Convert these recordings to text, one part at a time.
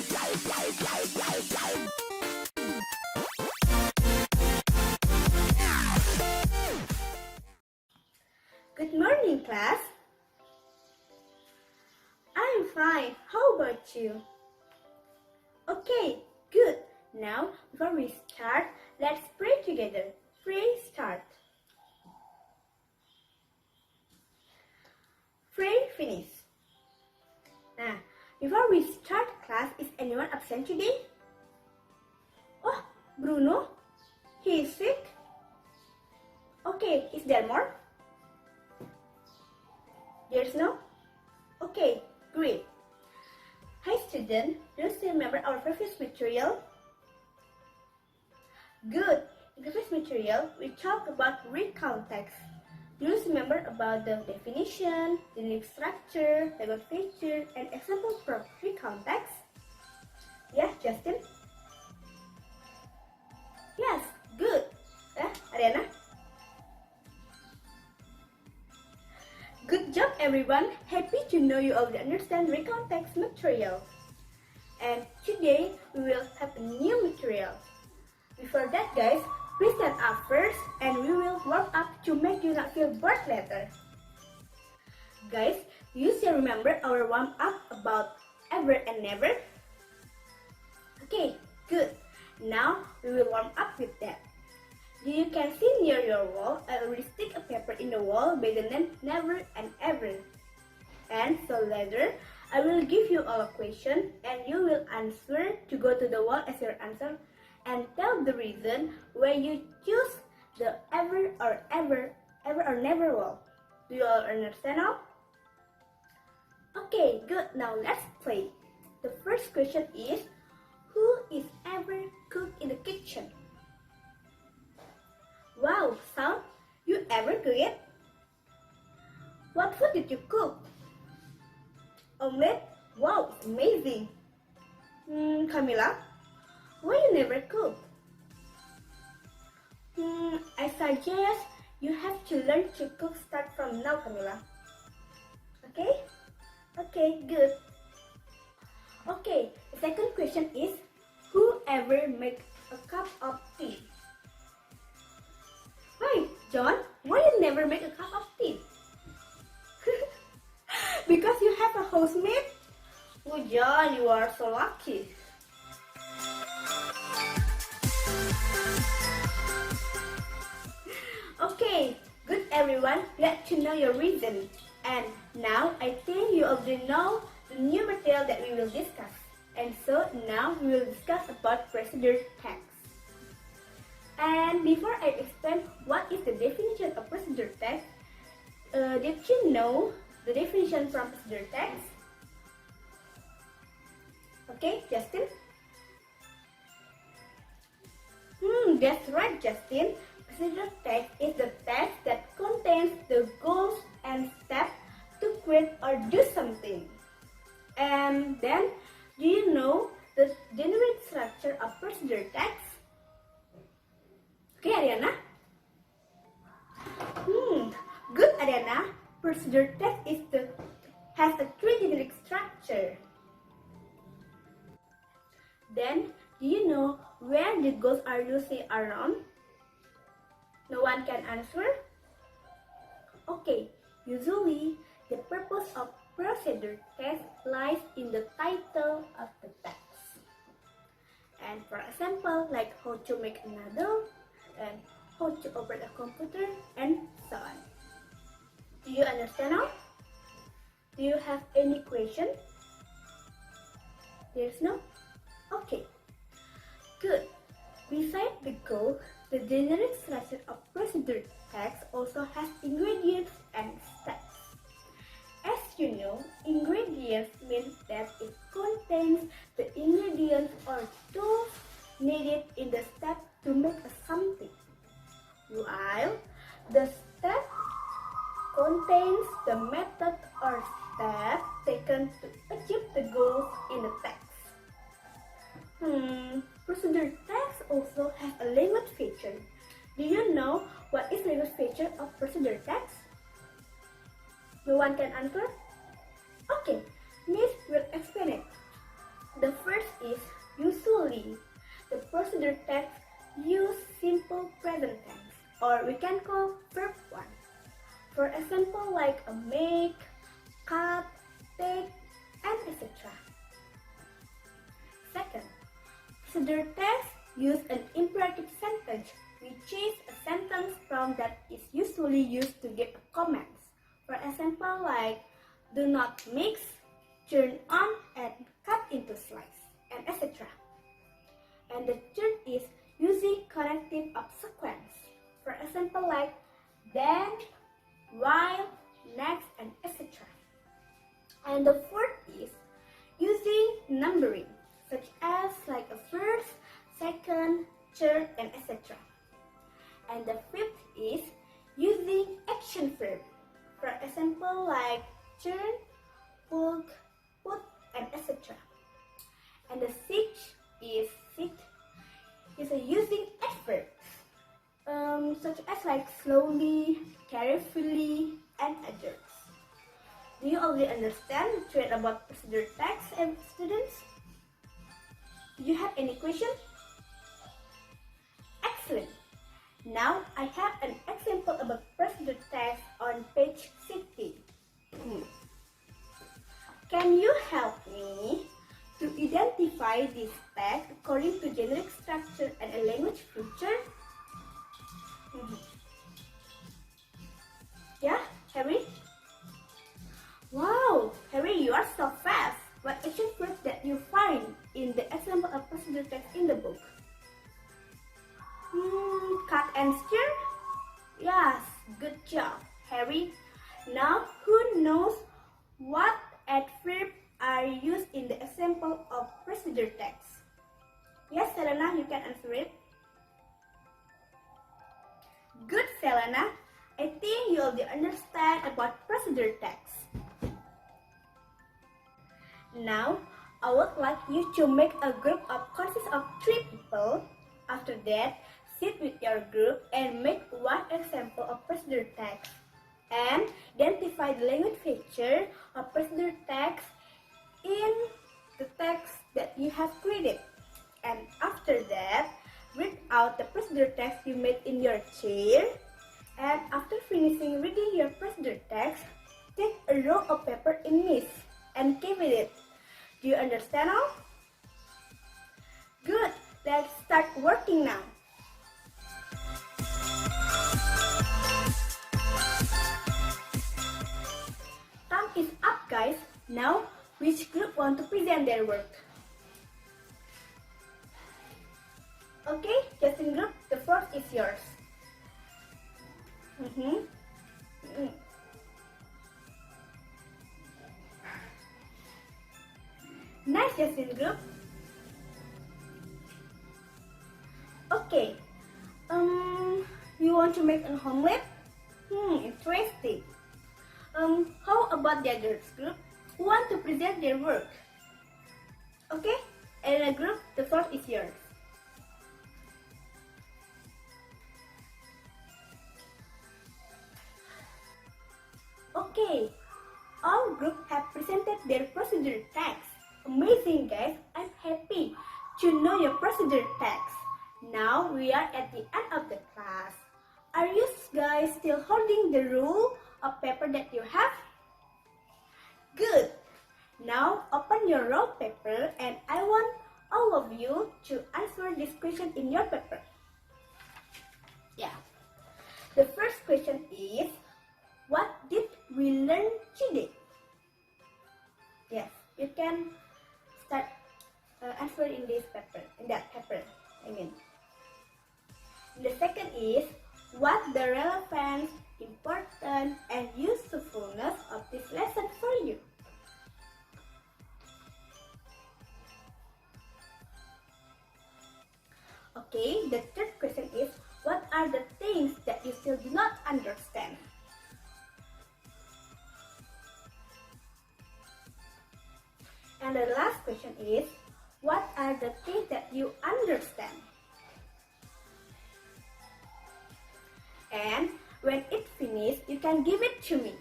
Good morning, class. I'm fine. How about you? Okay, good. Now, before we start, let's pray together. Pray start. Pray finish. Nah, before we start class, is anyone absent today? Oh, Bruno? He is sick? Okay, is there more? There's no? Okay, great. Hi student, do you still remember our previous material? Good. In previous material, we talked about recount text. Do you remember about the definition, the dynamic structure, label feature, and example from recount text? Yeah, Justin? Yes, good. Ariana? Good job everyone. Happy to know you already understand recount text material. And today we will have a new material. Before that guys, please stand up first and we will warm up to make you not feel bored later. Guys, you still remember our warm up about ever and never? Okay, good. Now we will warm up with that. You can see near your wall, I already stick a paper in the wall by the name never and ever. And so later, I will give you all a question and you will answer to go to the wall as your answer and tell the reason why you choose the ever or never wall. Do you all understand now? Okay, good. Now let's play. The first question is, who is ever cooked in the kitchen? Wow, Sam, you ever cook it? What food did you cook? Omelette? Wow, it's amazing. Camila, why you never cook? I suggest you have to learn to cook start from now, Camila. Okay? Okay, good. Okay, the second question is, who ever make a cup of tea? Why, John, why you never make a cup of tea? Because you have a housemate? Oh, John, you are so lucky. Okay, good everyone, glad to know your reason. And now I think you already know the new material that we will discuss. And so now we will discuss about procedure text. And before I explain what is the definition of procedure text, did you know the definition from procedure text? Okay, Justin? That's right, Justin. Procedure text is the text that contains the goals and steps to create or do something. And then, do you know the generic structure of procedure text? Okay, Ariana? Good, Ariana. Procedure text has a three generic structure. Then, do you know where the goals are usually around? No one can answer? Okay, usually the purpose of procedure text lies in the title of the text. And for example, like how to make a noodle, and how to operate a computer, and so on. Do you understand now? Do you have any question? There's no? Okay. Good. Besides the goal, the generic structure of procedure text also has ingredients and steps. As you know, ingredients means that it contains the ingredients or tools needed in the step to make a something. While the step contains the method or step taken to achieve the goals in the text. Procedure text also has a language feature. Do you know what is language feature of procedure text? No one can answer? Okay, Miss will explain it. The first Usually, the procedure text use simple present tense, or we can call verb 1. For example, like a make, cut, take, and etc. Second, procedure text use an imperative sentence, which is a sentence form that is usually used to give commands. For example, like do not mix, turn on, and cut into slice, and etc. And the third is using connective of sequence. For example, like then, while, next, and etc. And the fourth is using numbering, such as like a first, second, third, and etc. And the fifth is using action verb. For example, like turn, pull, put, and etc. And the sixth is using adverbs, such as like slowly, carefully, and others. Do you already understand the thread about procedure text, students? Do you have any questions? Excellent. Now I have an example about procedure text on page 60. Can you help me to identify this text according to generic structure and a language feature? Yeah, Harry? Wow, Harry, you are so fast. What action verbs that you find in the example of procedure text in the book? Cut and stir? Yes, good job, Harry. Now, who knows what adverbs are used in the example of procedure text? Yes, Selena, you can answer it. Good, Selena. I think you already understand about procedure text. Now, I would like you to make a group consist of 3 people. After that, sit with your group and make one example of procedure text. And identify the language feature of procedure text in the text that you have created. And after that, read out the procedure text you made in your chair. And after finishing reading your procedure text, take a roll of paper in mist and keep it. Do you understand all? Good, let's start working now. Time is up, guys. Now, which group want to present their work? Okay, Justin group, the floor is yours. Nice, Justin group. Okay, you want to make a homelet? Interesting. How about the others group who want to present their work? Okay, and a group, the floor is yours. Okay, all groups have presented their procedure text. Amazing, guys. I'm happy to know your procedure text. Now we are at the end of the class. Are you guys still holding the roll of paper that you have? Good. Now open your roll paper and I want all of you to answer this question in your paper. Yeah. The first question is, what did we learn today? Yes, you can start answering in this paper, in that paper, I mean. The second is, what the relevance, importance, and usefulness of this lesson for you? Okay, the third question is, what are the things that you still do not understand? And the last question is, what are the things that you understand? And when it's finished, you can give it to me.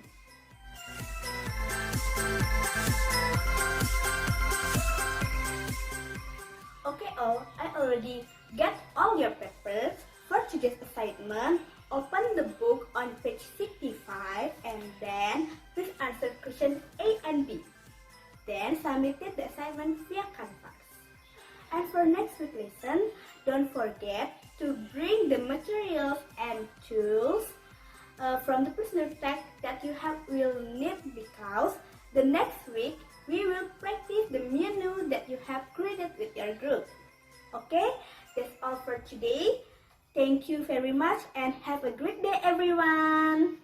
Okay, So, I already get all your papers. For today's assignment, open the book on page 65 and then please answer question A and B. Then submit the assignment via Canvas. And for next week lesson, don't forget to bring the materials and tools from the personal tag that you will need, because the next week we will practice the menu that you have created with your group. Okay, that's all for today. Thank you very much and have a great day, everyone.